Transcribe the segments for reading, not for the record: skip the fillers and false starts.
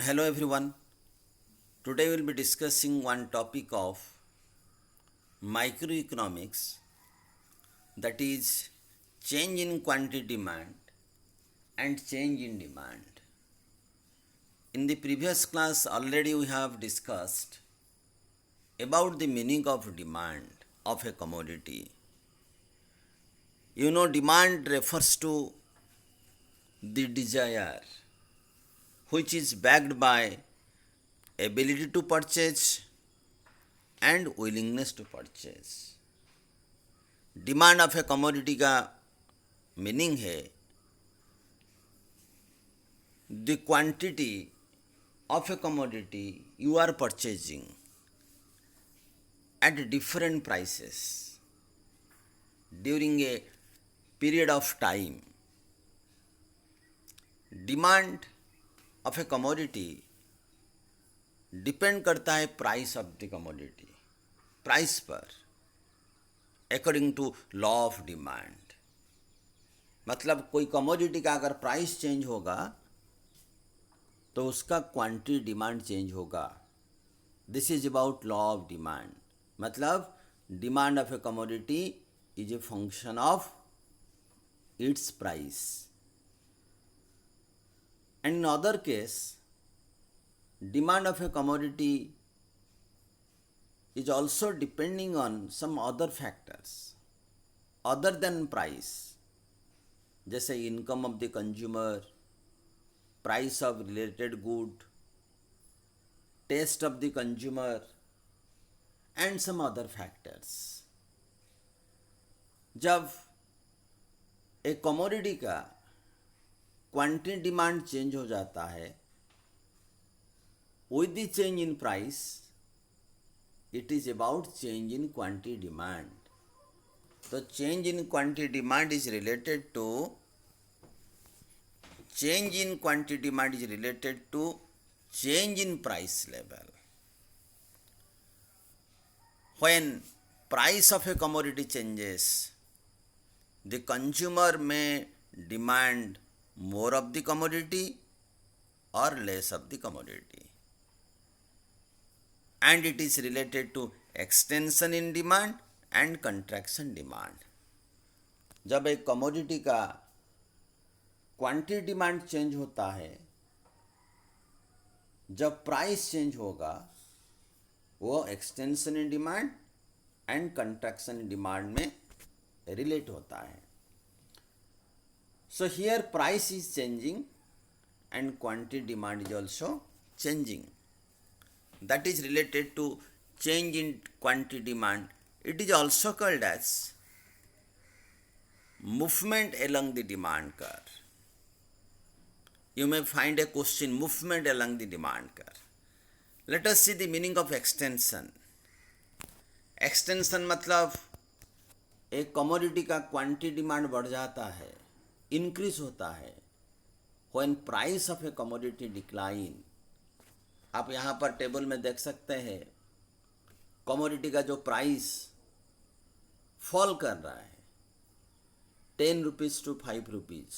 Hello everyone. Today we'll be discussing one topic of microeconomics, that is change in quantity demand and change in demand. In the previous class already we have discussed about the meaning of demand of a commodity. Demand refers to the desire which is backed by ability to purchase and willingness to purchase. Demand of a commodity का meaning है the quantity of a commodity you are purchasing at different prices during a period of time. Demand of a commodity depend करता है price of the commodity, price पर, according to law of demand. मतलब कोई commodity का अगर price change होगा तो उसका क्वांटिटी डिमांड चेंज होगा. This is about law of demand. मतलब demand of a commodity is a function of its price. And in other case demand of a commodity is also depending on some other factors other than price, जैसे income of the consumer, price of related good, taste of the consumer and some other factors. जब एक commodity का quantity demand change हो जाता है with the change in price, it is about change in quantity demand. So change in quantity demand is related to change in price level. When price of a commodity changes, the consumer may demand more of the commodity or less of the commodity. And it is related to extension in demand and contraction demand. जब एक commodity का quantity demand change होता है, जब price change होगा, वो extension in demand and contraction in demand में relate होता है. So here price is changing and quantity demand is also changing. That is related to change in quantity demand. It is also called as movement along the demand curve. You may find a question, movement along the demand curve. Let us see the meaning of extension. Extension मतलब एक commodity का quantity demand बढ़ जाता है, increase होता है. When price of a commodity decline, आप यहाँ पर टेबल में देख सकते हैं कमोडिटी का जो प्राइस फॉल कर रहा है 10 रुपीज़ टू 5 रुपीज़,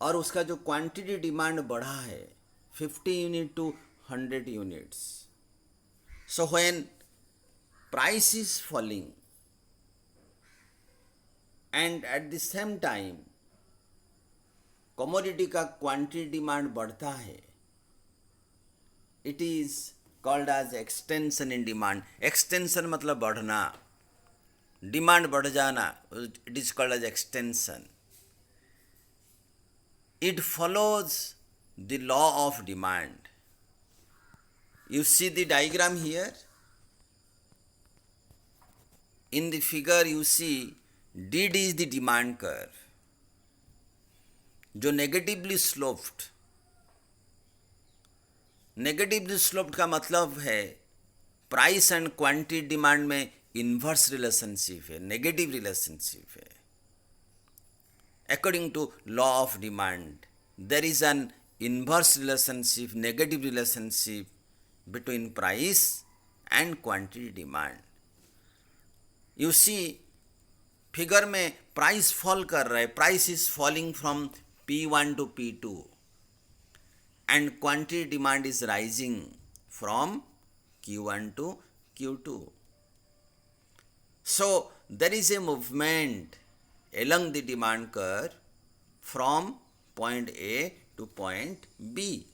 और उसका जो क्वांटिटी डिमांड बढ़ा है 50 unit to 100 units. So when price is falling and at the same time commodity का क्वांटिटी डिमांड बढ़ता है, it is called as extension in demand. Extension मतलब बढ़ना, डिमांड बढ़ जाना, it is called as extension. It follows the law of demand. You see the diagram here. In the figure you see did is the demand curve जो negatively sloped. Negatively sloped का मतलब है price and quantity demand में inverse relationship है, negative relationship है. According to law of demand there is an inverse relationship, negative relationship between price and quantity demand. You see figure में price fall कर रहा है, price is falling from P1 to P2 and quantity demand is rising from Q1 to Q2. So there is a movement along the demand curve from point A to point B.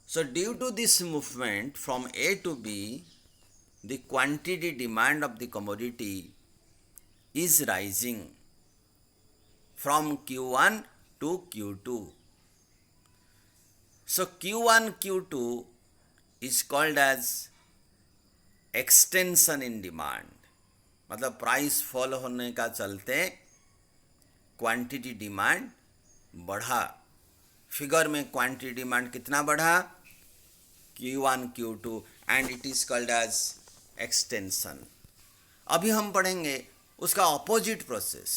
So due to this movement from A to B, the quantity demand of the commodity is rising from Q1 to Q2. So Q1 Q2 is called as extension in demand. मतलब price fall होने का चलते quantity demand बढ़ा. Figure में quantity demand कितना बढ़ा? Q1 Q2 and it is called as extension. अभी हम पढ़ेंगे उसका ऑपोजिट प्रोसेस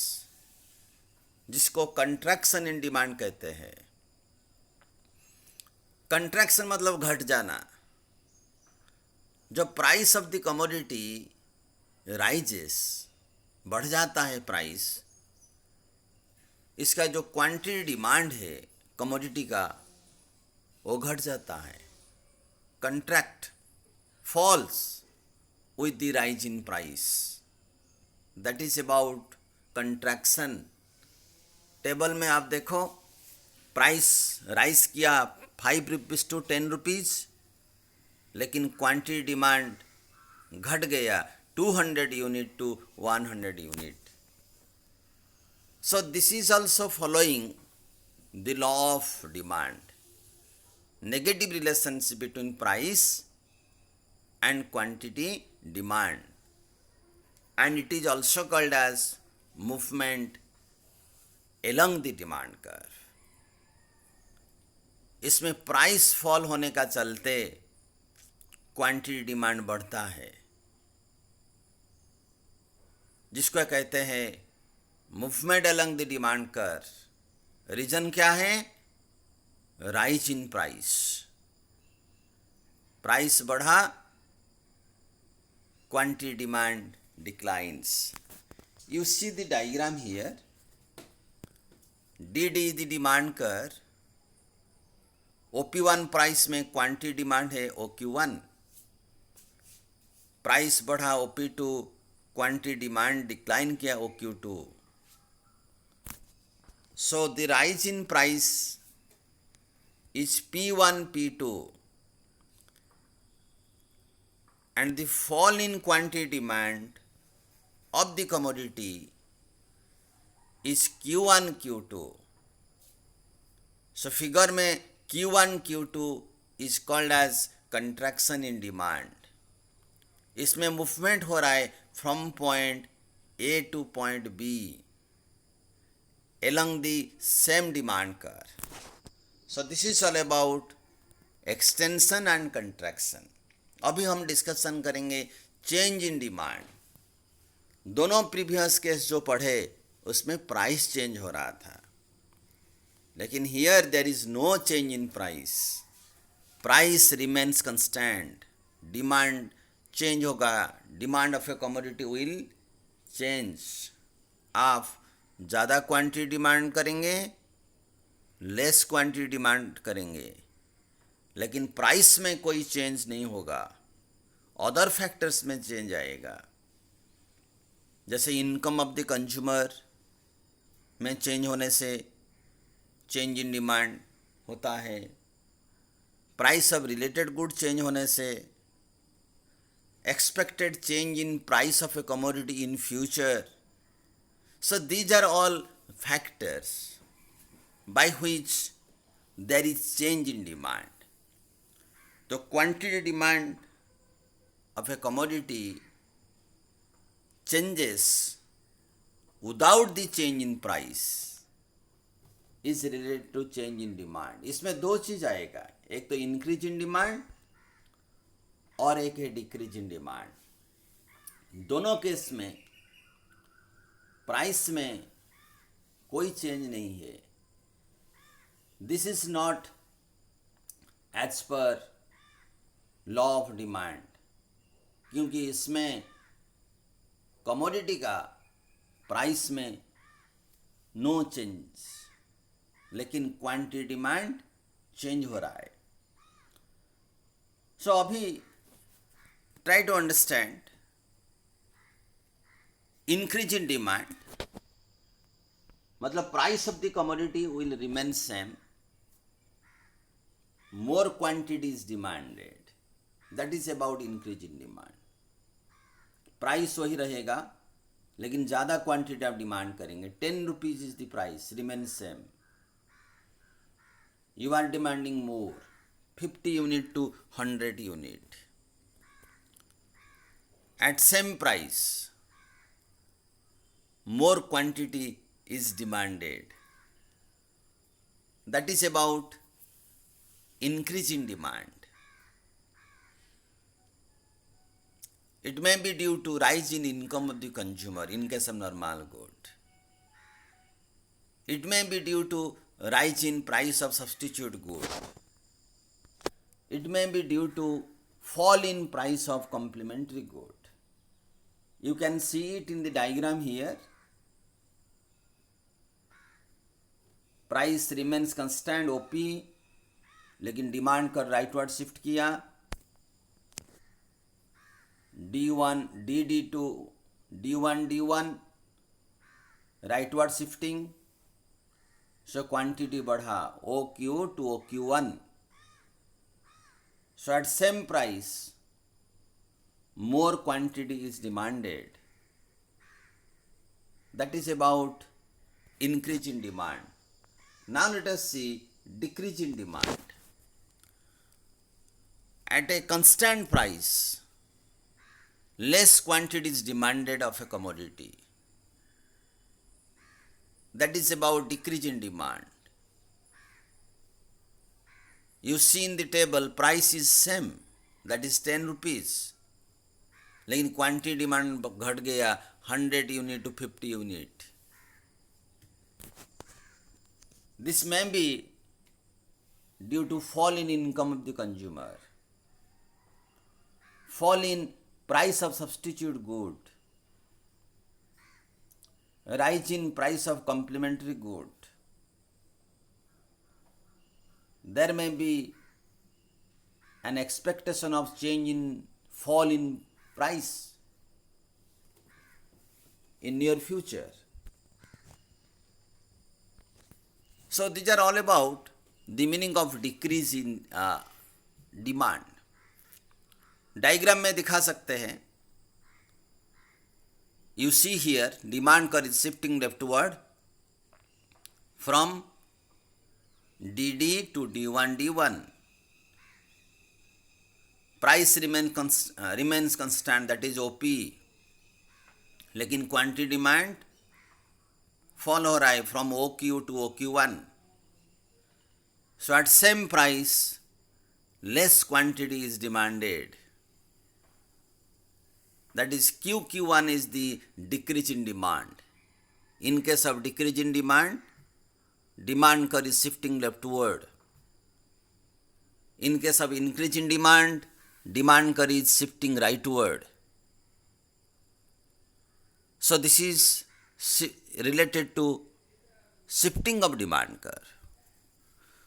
जिसको कंट्रैक्शन इन डिमांड कहते हैं. कंट्रैक्शन मतलब घट जाना. जब price of the commodity rises, बढ़ जाता है प्राइस, इसका जो क्वांटिटी डिमांड है कमोडिटी का वो घट जाता है. Contract, falls with the rise in price. That is about contraction. Table में आप देखो प्राइस राइज किया 5 रुपीज़ टू 10 रुपीज़, लेकिन क्वांटिटी डिमांड घट गया 200 unit to 100 unit. So this is also following the law of demand. Negative relationship between price and quantity demand, and it is also called as movement along the demand curve. इसमें price fall होने का चलते quantity demand बढ़ता है, जिसको कहते हैं movement along the demand curve. Reason क्या है? Rise in price. प्राइस बढ़ा, quantity demand declines. You see the diagram here. DD is the demand curve. OP1 price में क्वांटिटी डिमांड है OQ1. प्राइस बढ़ा OP2, क्वांटिटी डिमांड डिक्लाइन किया OQ2. So the rise in price is P1 P2 and the fall in quantity demand of the commodity is Q1 Q2. So figure में Q1 Q2 is called as contraction in demand. इसमें movement हो रहा है from point A to point B along the same demand curve. So this is all about extension and contraction. अभी हम discussion करेंगे change in demand. दोनों previous case जो पढ़े उसमें प्राइस चेंज हो रहा था, लेकिन here there is no change in price. Price remains constant. Demand change होगा. Demand of a commodity will change. आप ज़्यादा क्वांटिटी डिमांड करेंगे, लेस क्वांटिटी डिमांड करेंगे, लेकिन प्राइस में कोई चेंज नहीं होगा. अदर फैक्टर्स में चेंज आएगा. जैसे इनकम ऑफ द कंज्यूमर में चेंज होने से चेंज इन डिमांड होता है. Price of related good change होने से expected change in price of a commodity in future. So these are all factors by which there is change in demand. तो quantity demand of a commodity changes without the change in price is related to change in demand. इसमें दो चीज आएगा, एक तो increase in demand और एक है डिक्रीज इन डिमांड. दोनों केस में प्राइस में कोई चेंज नहीं है. This is not as per law of demand, क्योंकि इसमें कमोडिटी का प्राइस में नो चेंज, लेकिन क्वांटिटी डिमांड चेंज हो रहा है. सो अभी try to understand increase in demand मतलब price of the commodity will remain same, more quantity is demanded, that is about increase in demand. Price वही रहेगा लेकिन ज़्यादा क्वांटिटी आप डिमांड करेंगे. 10 rupees is the price, remain same. You are demanding more, 50 unit to 100 unit at same price, more quantity is demanded. That is about increase in demand. It may be due to rise in income of the consumer in case of normal good. It may be due to rise in price of substitute good. It may be due to fall in price of complementary good. You can see it in the diagram here. Price remains constant OP, लेकिन demand कर rightward shift किया. D1 DD to D1 rightward shifting. So quantity बढ़ा OQ to OQ1. So at same price more quantity is demanded. That is about increase in demand. Now let us see decrease in demand. At a constant price, less quantity is demanded of a commodity. That is about decrease in demand. You see in the table price is same, that is 10 rupees. लेकिन quantity demand घट गया 100 unit to 50 unit. This may be due to fall in income of the consumer, fall in price of substitute good, rise in price of complementary good. There may be an expectation of change in fall in price in near future. So these are all about the meaning of decrease in demand. Diagram में दिखा सकते हैं. You see here demand curve is shifting leftward from DD to D1. Price remains constant, that is OP, लेकिन quantity demand fall हो रहा है from OQ to OQ1. So at same price less quantity is demanded. That is QQ1 is the decrease in demand. In case of decrease in demand, demand curve is shifting leftward. In case of increase in demand, demand curve is shifting rightward. So this is related to shifting of demand curve.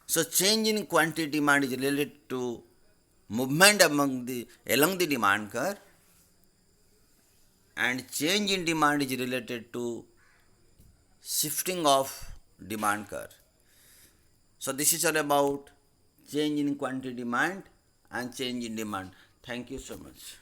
So change in quantity demand is related to movement along the demand curve, and change in demand is related to shifting of demand curve. So this is all about change in quantity demand and change in demand. Thank you so much.